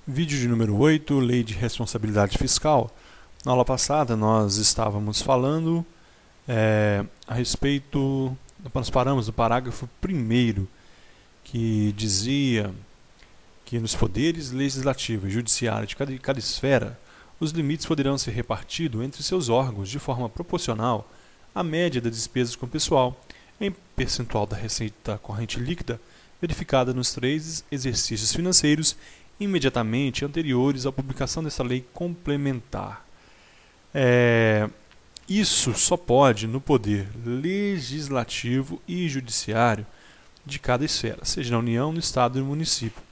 Vídeo de número 8, Lei de Responsabilidade Fiscal. Na aula passada nós estávamos falando a respeito, nós paramos no parágrafo 1º, que dizia que nos poderes legislativo e judiciário de cada esfera, os limites poderão ser repartidos entre seus órgãos de forma proporcional à média das despesas com pessoal, em percentual da receita corrente líquida, verificada nos 3 exercícios financeiros imediatamente anteriores à publicação dessa lei complementar. Isso só pode no poder legislativo e judiciário de cada esfera, seja na União, no Estado e no município.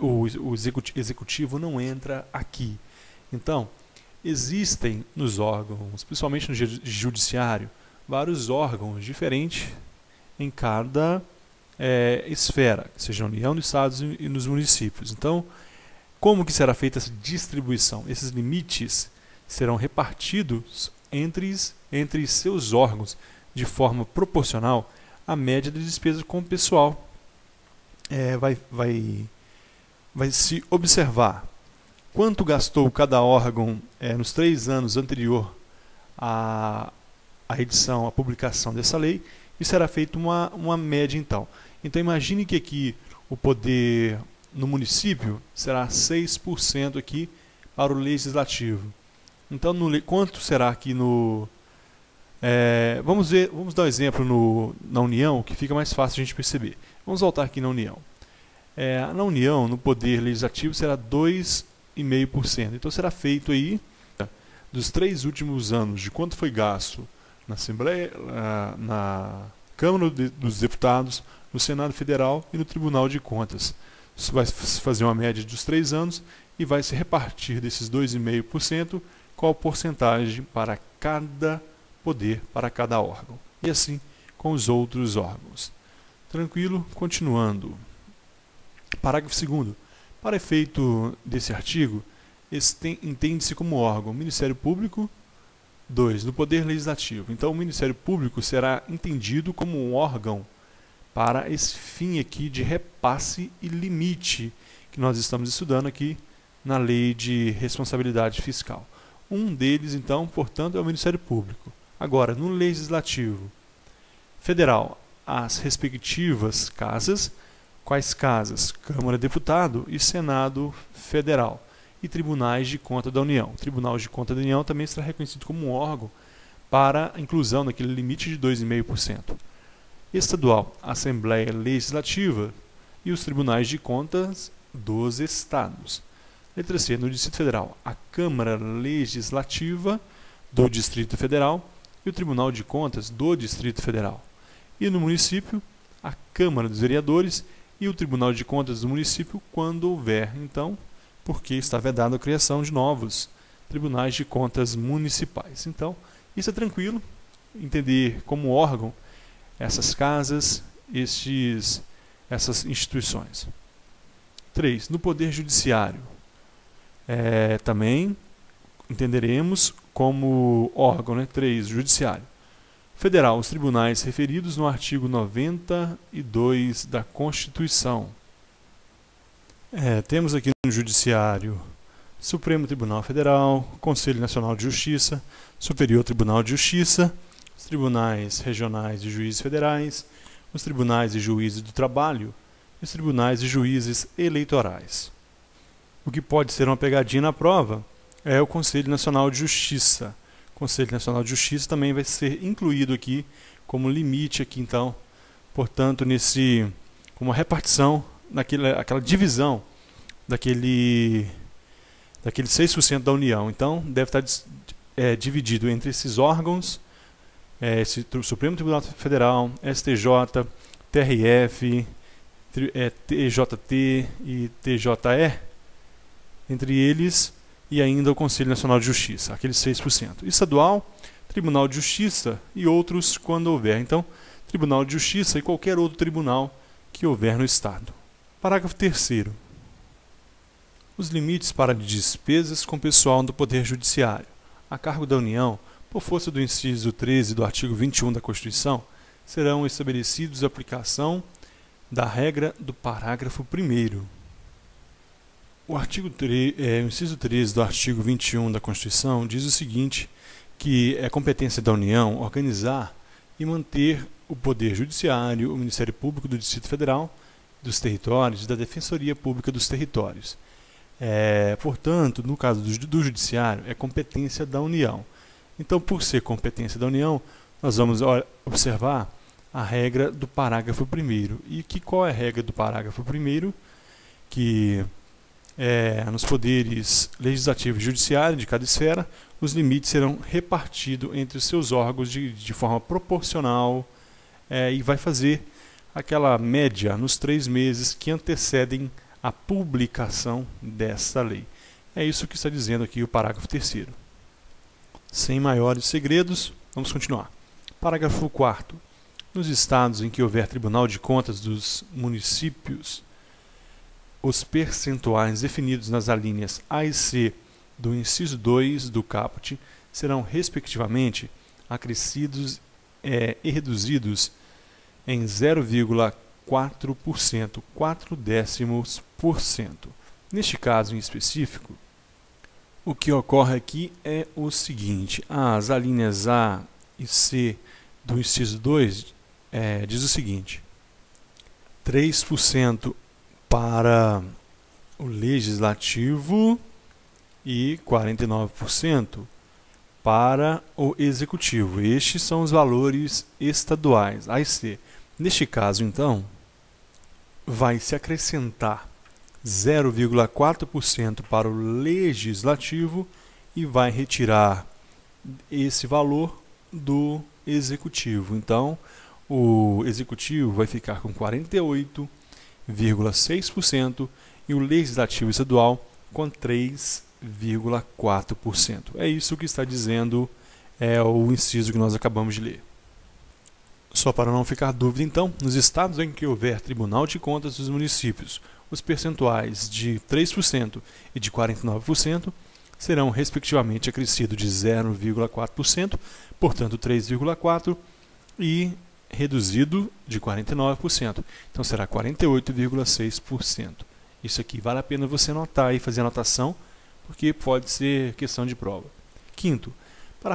O executivo não entra aqui. Então, existem nos órgãos, principalmente no judiciário, vários órgãos diferentes em cada esfera, seja na União, nos Estados e nos municípios. Então, como que será feita essa distribuição? Esses limites serão repartidos entre seus órgãos de forma proporcional à média das despesas com o pessoal. Vai se observar quanto gastou cada órgão nos 3 anos anterior à edição, à publicação dessa lei, e será feita uma média então. Então imagine que aqui o poder no município será 6% aqui para o legislativo. Então quanto será aqui no... vamos dar um exemplo na União, que fica mais fácil a gente perceber. Vamos voltar aqui na União. Na União, no poder legislativo, será 2,5%. Então será feito aí, dos 3 últimos anos, de quanto foi gasto na Assembleia, na Câmara dos Deputados, no Senado Federal e no Tribunal de Contas. Isso vai fazer uma média dos 3 anos e vai se repartir desses 2,5% qual porcentagem para cada poder, para cada órgão. E assim com os outros órgãos. Tranquilo? Continuando. Parágrafo 2º. Para efeito desse artigo, entende-se como órgão o Ministério Público. 2. No Poder Legislativo. Então, o Ministério Público será entendido como um órgão para esse fim aqui de repasse e limite que nós estamos estudando aqui na Lei de Responsabilidade Fiscal. Um deles, então, portanto, é o Ministério Público. Agora, no Legislativo Federal, as respectivas casas. Quais casas? Câmara, Deputado e Senado Federal. E Tribunais de Conta da União. O Tribunal de Conta da União também será reconhecido como um órgão para a inclusão daquele limite de 2,5%. Estadual, Assembleia Legislativa e os Tribunais de Contas dos Estados. Letra C, no Distrito Federal, a Câmara Legislativa do Distrito Federal e o Tribunal de Contas do Distrito Federal. E no município, a Câmara dos Vereadores e o Tribunal de Contas do município, quando houver, então, porque está vedada a criação de novos tribunais de contas municipais. Então, isso é tranquilo, entender como órgão essas casas, essas instituições. 3. No Poder Judiciário, também entenderemos como órgão, 3. Judiciário. Federal, os tribunais referidos no artigo 92 da Constituição. Temos aqui no Judiciário Supremo Tribunal Federal, Conselho Nacional de Justiça, Superior Tribunal de Justiça, os tribunais regionais de juízes federais, os tribunais de juízes do trabalho e os tribunais de juízes eleitorais. O que pode ser uma pegadinha na prova é o Conselho Nacional de Justiça. O Conselho Nacional de Justiça também vai ser incluído aqui como limite aqui, então, portanto, como uma repartição aquela divisão daquele 6% da União. Então, deve estar dividido entre esses órgãos, Supremo Tribunal Federal, STJ, TRF, TJT e TJE, entre eles, e ainda o Conselho Nacional de Justiça, aqueles 6%. Estadual, Tribunal de Justiça e outros quando houver. Então, Tribunal de Justiça e qualquer outro tribunal que houver no Estado. Parágrafo 3º. Os limites para despesas com pessoal do Poder Judiciário, a cargo da União, por força do inciso 13 do artigo 21 da Constituição, serão estabelecidos a aplicação da regra do parágrafo 1º. O inciso 13 do artigo 21 da Constituição diz o seguinte, que é competência da União organizar e manter o Poder Judiciário, o Ministério Público do Distrito Federal, dos territórios e da Defensoria Pública dos territórios. Portanto, no caso do Judiciário, é competência da União. Então, por ser competência da União, nós vamos observar a regra do parágrafo 1º. E qual é a regra do parágrafo 1º? Que nos poderes legislativo e judiciário de cada esfera, os limites serão repartidos entre os seus órgãos de forma proporcional e vai fazer aquela média nos 3 meses que antecedem a publicação dessa lei. É isso que está dizendo aqui o parágrafo 3º. Sem maiores segredos, vamos continuar. Parágrafo 4º. Nos estados em que houver Tribunal de Contas dos municípios, os percentuais definidos nas alíneas A e C do inciso 2 do caput serão, respectivamente, acrescidos e reduzidos em 0,4%, 0,4%. Neste caso em específico, o que ocorre aqui é o seguinte: as alíneas A e C do inciso 2 diz o seguinte: 3% para o legislativo e 49% para o executivo. Estes são os valores estaduais, A e C. Neste caso, então, vai se acrescentar 0,4% para o legislativo e vai retirar esse valor do executivo. Então, o executivo vai ficar com 48,6% e o legislativo estadual com 3,4%. É isso que está dizendo o inciso que nós acabamos de ler. Só para não ficar dúvida, então, nos estados em que houver Tribunal de Contas dos municípios, os percentuais de 3% e de 49% serão respectivamente acrescidos de 0,4%, portanto 3,4%, e reduzido de 49%. Então será 48,6%. Isso aqui vale a pena você anotar e fazer anotação, porque pode ser questão de prova. Quinto, para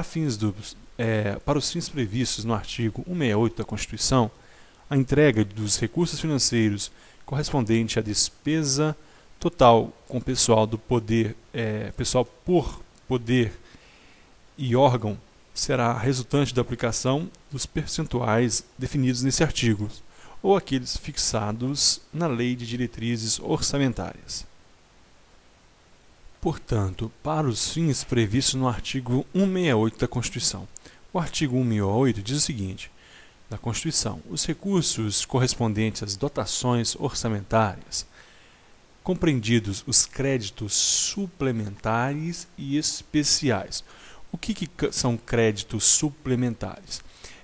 os fins previstos no artigo 168 da Constituição, a entrega dos recursos financeiros correspondente à despesa total com pessoal do poder, pessoal por poder e órgão, será resultante da aplicação dos percentuais definidos nesse artigo, ou aqueles fixados na Lei de Diretrizes Orçamentárias. Portanto, para os fins previstos no artigo 168 da Constituição, o artigo 168 diz o seguinte: da Constituição, os recursos correspondentes às dotações orçamentárias, compreendidos os créditos suplementares e especiais. O que são créditos suplementares?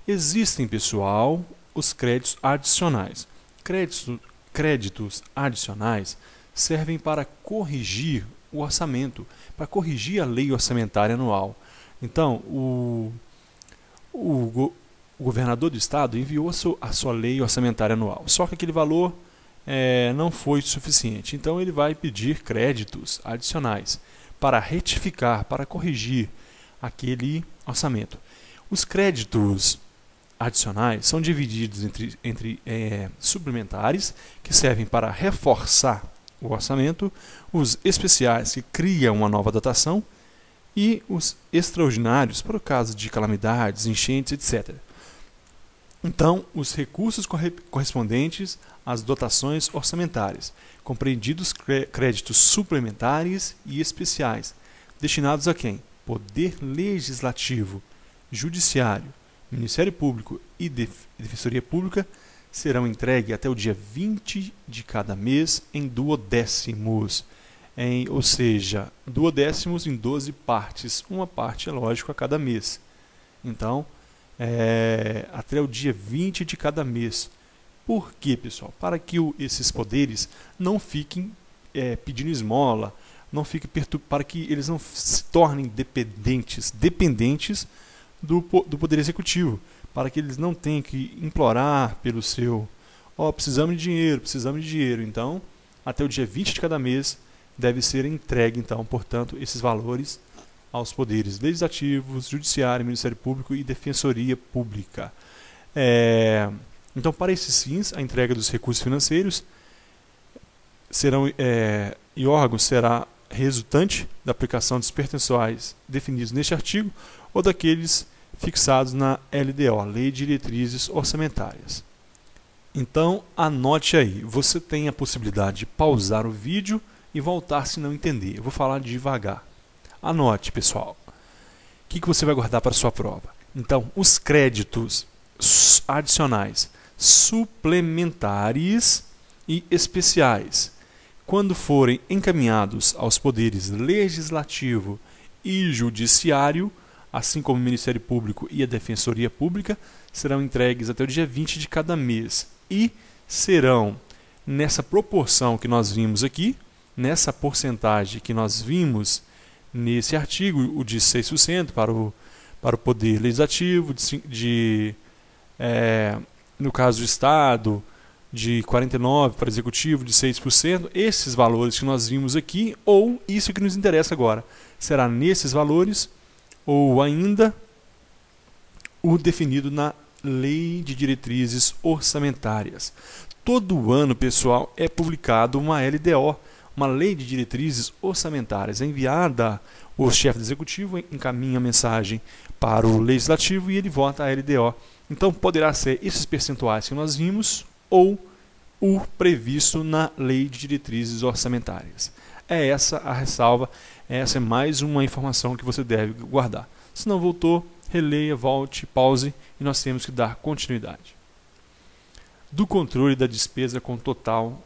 Existem, pessoal, os créditos adicionais. Créditos adicionais servem para corrigir o orçamento, para corrigir a lei orçamentária anual. Então, o governador do estado enviou a sua lei orçamentária anual, só que aquele valor não foi suficiente. Então, ele vai pedir créditos adicionais para retificar, para corrigir aquele orçamento. Os créditos adicionais são divididos entre suplementares, que servem para reforçar o orçamento, os especiais, que criam uma nova dotação, e os extraordinários, para o caso de calamidades, enchentes, etc. Então, os recursos correspondentes às dotações orçamentárias, compreendidos créditos suplementares e especiais, destinados a quem? Poder Legislativo, Judiciário, Ministério Público e Defensoria Pública, serão entregues até o dia 20 de cada mês em duodécimos, ou seja, duodécimos em 12 partes, uma parte, é lógico, a cada mês. Então, até o dia 20 de cada mês. Por quê, pessoal? Para que esses poderes não fiquem pedindo esmola, para que eles não se tornem dependentes do Poder Executivo, para que eles não tenham que implorar pelo seu precisamos de dinheiro. Então, até o dia 20 de cada mês, deve ser entregue, então, portanto, esses valores aos poderes legislativos, judiciário, Ministério Público e Defensoria Pública. Então, para esses fins, a entrega dos recursos financeiros e órgãos será resultante da aplicação dos percentuais definidos neste artigo ou daqueles fixados na LDO, Lei de Diretrizes Orçamentárias. Então, anote aí, você tem a possibilidade de pausar o vídeo e voltar se não entender. Eu vou falar devagar. Anote, pessoal. O que você vai guardar para a sua prova? Então, os créditos adicionais suplementares e especiais, quando forem encaminhados aos poderes legislativo e judiciário, assim como o Ministério Público e a Defensoria Pública, serão entregues até o dia 20 de cada mês e serão, nessa proporção que nós vimos aqui, nessa porcentagem que nós vimos nesse artigo, o de 6% para o Poder Legislativo, no caso do Estado, de 49% para o Executivo, de 6%, esses valores que nós vimos aqui, ou isso que nos interessa agora, será nesses valores, ou ainda o definido na Lei de Diretrizes Orçamentárias. Todo ano, pessoal, é publicado uma LDO, uma Lei de Diretrizes Orçamentárias. É enviada, o chefe do Executivo encaminha a mensagem para o Legislativo e ele vota a LDO. Então, poderá ser esses percentuais que nós vimos ou o previsto na Lei de Diretrizes Orçamentárias. É essa a ressalva, essa é mais uma informação que você deve guardar. Se não voltou, releia, volte, pause e nós temos que dar continuidade. Do controle da despesa total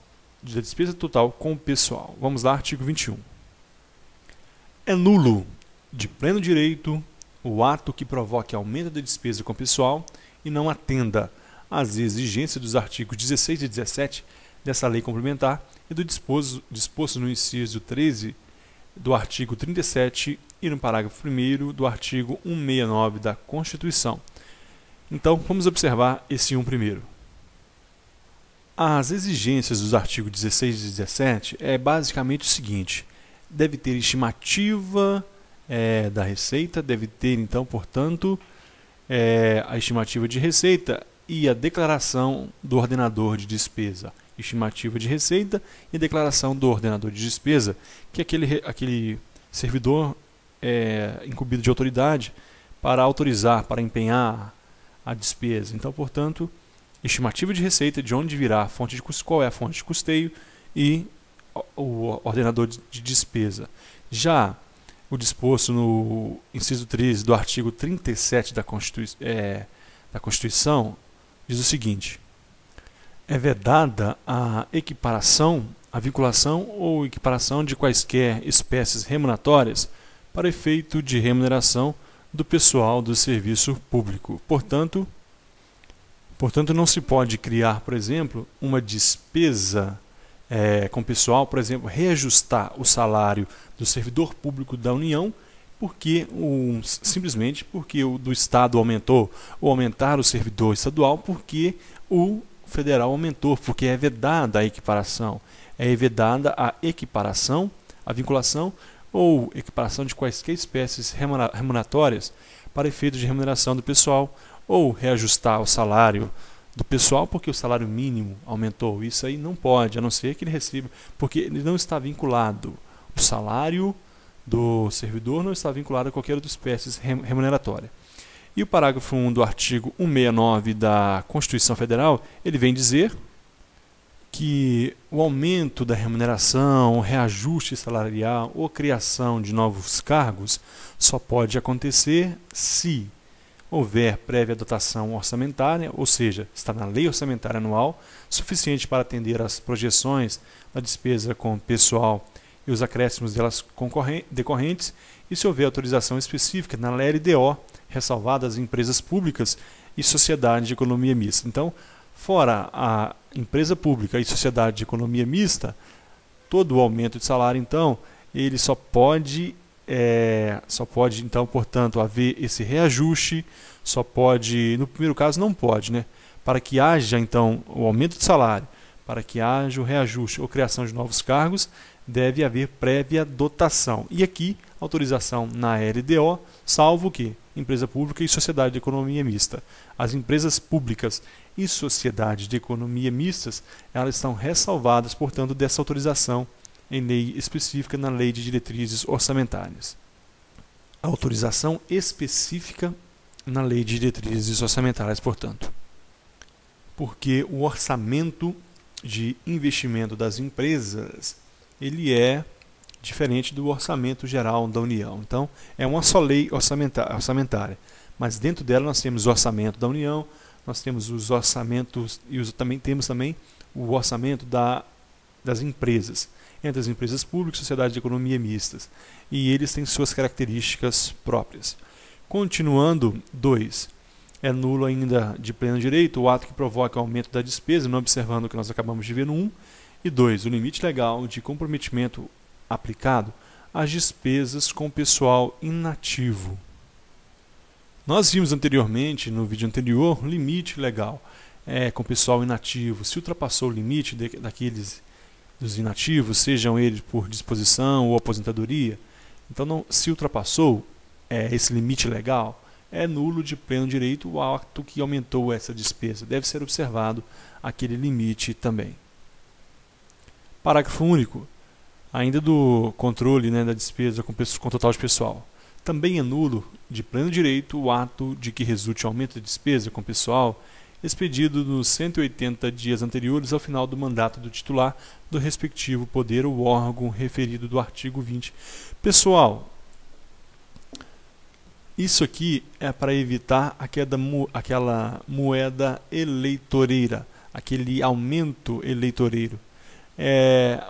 com o pessoal. Vamos lá, artigo 21. É nulo, de pleno direito, o ato que provoque aumento da despesa com o pessoal e não atenda às exigências dos artigos 16 e 17 dessa lei complementar e do disposto no inciso 13 do artigo 37 e no parágrafo 1º do artigo 169 da Constituição. Então, vamos observar esse primeiro. As exigências dos artigos 16 e 17 é basicamente o seguinte: deve ter estimativa da receita, deve ter, então, portanto, a estimativa de receita e a declaração do ordenador de despesa. Estimativa de receita e declaração do ordenador de despesa, que é aquele servidor incumbido de autoridade para autorizar, para empenhar a despesa. Então, portanto, estimativa de receita, de onde virá a fonte de custeio, qual é a fonte de custeio e o ordenador de despesa. Já o disposto no inciso 13 do artigo 37 da Constituição diz o seguinte: é vedada a equiparação, a vinculação ou equiparação de quaisquer espécies remuneratórias para efeito de remuneração do pessoal do serviço público. Portanto, não se pode criar, por exemplo, uma despesa com o pessoal, por exemplo, reajustar o salário do servidor público da União simplesmente porque o do Estado aumentou, ou aumentar o servidor estadual porque o federal aumentou, porque é vedada a equiparação. É vedada a equiparação, a vinculação ou equiparação de quaisquer espécies remuneratórias para efeito de remuneração do pessoal, ou reajustar o salário do pessoal porque o salário mínimo aumentou. Isso aí não pode, a não ser que ele receba, porque ele não está vinculado. O salário do servidor não está vinculado a qualquer outra espécie remuneratória. E o parágrafo 1 do artigo 169 da Constituição Federal, ele vem dizer que o aumento da remuneração, o reajuste salarial ou criação de novos cargos só pode acontecer se houver prévia dotação orçamentária, ou seja, está na lei orçamentária anual, suficiente para atender às projeções da despesa com pessoal e os acréscimos delas decorrentes, e se houver autorização específica na LDO, ressalvadas empresas públicas e sociedade de economia mista. Então, fora a empresa pública e sociedade de economia mista, todo o aumento de salário, então, ele só pode, então, portanto, haver esse reajuste, só pode, no primeiro caso não pode, né? Para que haja, então, o aumento de salário, para que haja o reajuste ou criação de novos cargos, deve haver prévia dotação. E aqui, autorização na LDO, salvo o quê? Empresa pública e sociedade de economia mista. As empresas públicas e sociedade de economia mistas, elas estão ressalvadas, portanto, dessa autorização em lei específica na Lei de Diretrizes Orçamentárias. Autorização específica na Lei de Diretrizes Orçamentárias, portanto. Porque o orçamento de investimento das empresas, ele é diferente do orçamento geral da União. Então, é uma só lei orçamentária. Mas dentro dela nós temos o orçamento da União, nós temos os orçamentos e temos também o orçamento das empresas, entre as empresas públicas e sociedade de economia mistas. E eles têm suas características próprias. Continuando, 2. É nulo ainda de pleno direito o ato que provoca o aumento da despesa, não observando o que nós acabamos de ver no 1. E 2. O limite legal de comprometimento aplicado às despesas com pessoal inativo. Nós vimos anteriormente, no vídeo anterior, limite legal com pessoal inativo. Se ultrapassou o limite dos inativos, sejam eles por disposição ou aposentadoria, então se ultrapassou esse limite legal, é nulo de pleno direito o ato que aumentou essa despesa. Deve ser observado aquele limite também. Parágrafo único. Ainda do controle da despesa com total de pessoal. Também é nulo de pleno direito o ato de que resulte aumento de despesa com pessoal expedido nos 180 dias anteriores ao final do mandato do titular do respectivo poder ou órgão referido do artigo 20. Pessoal, isso aqui é para evitar aquela moeda eleitoreira, aquele aumento eleitoreiro.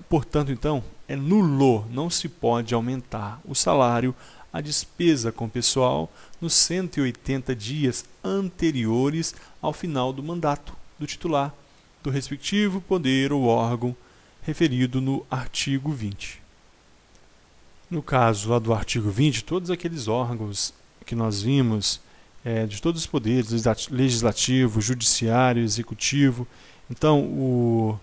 Portanto, então, é nulo, não se pode aumentar o salário, a despesa com pessoal nos 180 dias anteriores ao final do mandato do titular do respectivo poder ou órgão referido no artigo 20. No caso lá do artigo 20, todos aqueles órgãos que nós vimos, de todos os poderes, legislativo, judiciário, executivo, então o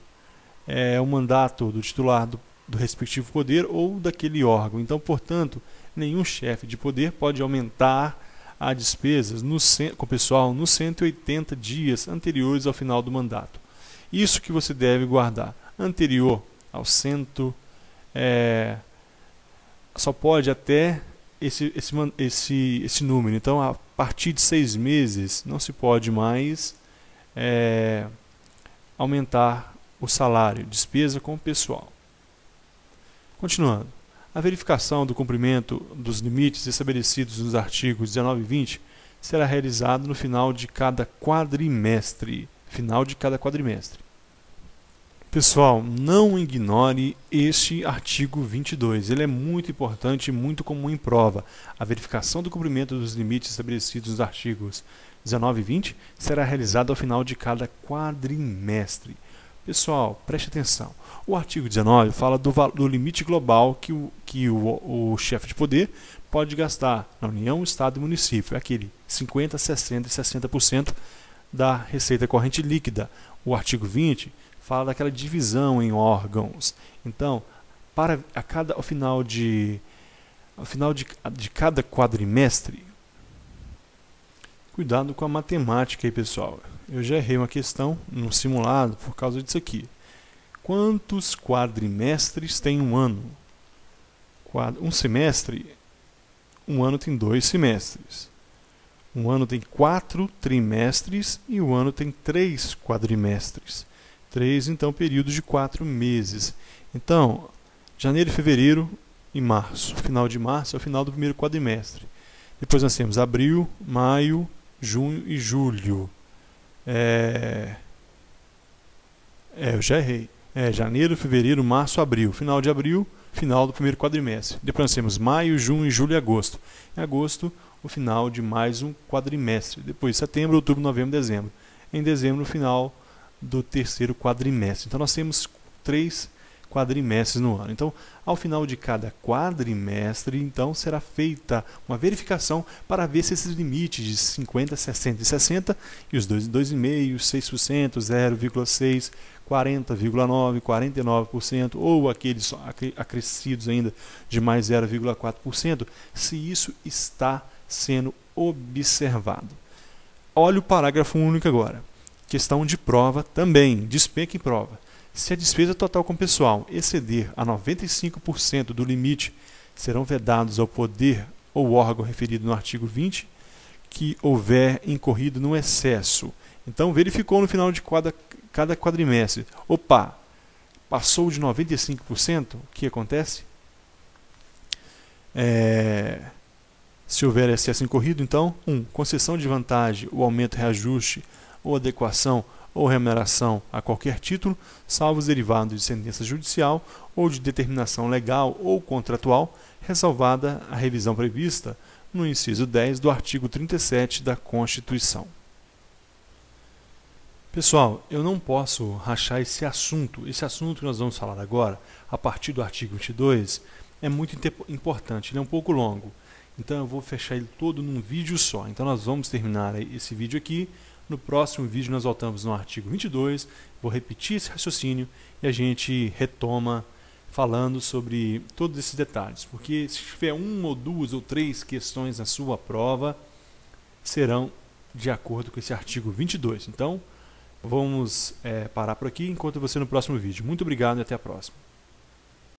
mandato do titular do respectivo poder ou daquele órgão. Então, portanto, nenhum chefe de poder pode aumentar a despesas com o pessoal nos 180 dias anteriores ao final do mandato. Isso que você deve guardar. Anterior ao só pode até esse número. Então, a partir de 6 meses, não se pode mais aumentar o salário, despesa com o pessoal. Continuando. A verificação do cumprimento dos limites estabelecidos nos artigos 19 e 20 será realizada no final de cada quadrimestre. Pessoal, não ignore este artigo 22. Ele é muito importante e muito comum em prova. A verificação do cumprimento dos limites estabelecidos nos artigos 19 e 20 será realizada ao final de cada quadrimestre. Pessoal, preste atenção. O artigo 19 fala do limite global que o chefe de poder pode gastar na União, Estado e Município. É aquele 50%, 60% e 60% da receita corrente líquida. O artigo 20 fala daquela divisão em órgãos. Então, ao final de cada quadrimestre, cuidado com a matemática aí, pessoal. Eu já errei uma questão no simulado por causa disso aqui. Quantos quadrimestres tem um ano? Um semestre, um ano tem 2 semestres. Um ano tem 4 trimestres e o ano tem 3 quadrimestres. 3, então, períodos de 4 meses. Então, janeiro, fevereiro e março. Final de março é o final do primeiro quadrimestre. Depois nós temos abril, maio, junho e julho. Eu já errei. Janeiro, fevereiro, março, abril. Final de abril, final do primeiro quadrimestre. Depois nós temos maio, junho, julho e agosto. Em agosto, o final de mais um quadrimestre. Depois setembro, outubro, novembro, dezembro. Em dezembro, o final do terceiro quadrimestre. Então nós temos 3 quadrimestres no ano. Então, ao final de cada quadrimestre, então, será feita uma verificação para ver se esses limites de 50, 60 e 60 e os 2,5%, 6%, 0,6%, 40,9%, 49% ou aqueles acrescidos ainda de mais 0,4%, se isso está sendo observado. Olha o parágrafo único agora. Questão de prova também, despenca em prova. Se a despesa total com pessoal exceder a 95% do limite, serão vedados ao poder ou órgão referido no artigo 20 que houver incorrido no excesso. Então, verificou no final de cada quadrimestre. Opa, passou de 95%, o que acontece? Se houver excesso incorrido, então, 1. Concessão de vantagem, ou aumento, reajuste, ou adequação, ou remuneração a qualquer título, salvo os derivados de sentença judicial ou de determinação legal ou contratual, ressalvada a revisão prevista no inciso 10 do artigo 37 da Constituição. Pessoal, eu não posso rachar esse assunto que nós vamos falar agora, a partir do artigo 22, é muito importante, ele é um pouco longo. Então eu vou fechar ele todo num vídeo só. Então nós vamos terminar esse vídeo aqui. No próximo vídeo nós voltamos no artigo 22, vou repetir esse raciocínio e a gente retoma falando sobre todos esses detalhes. Porque se tiver uma ou duas ou três questões na sua prova, serão de acordo com esse artigo 22. Então vamos parar por aqui, encontro você no próximo vídeo. Muito obrigado e até a próxima.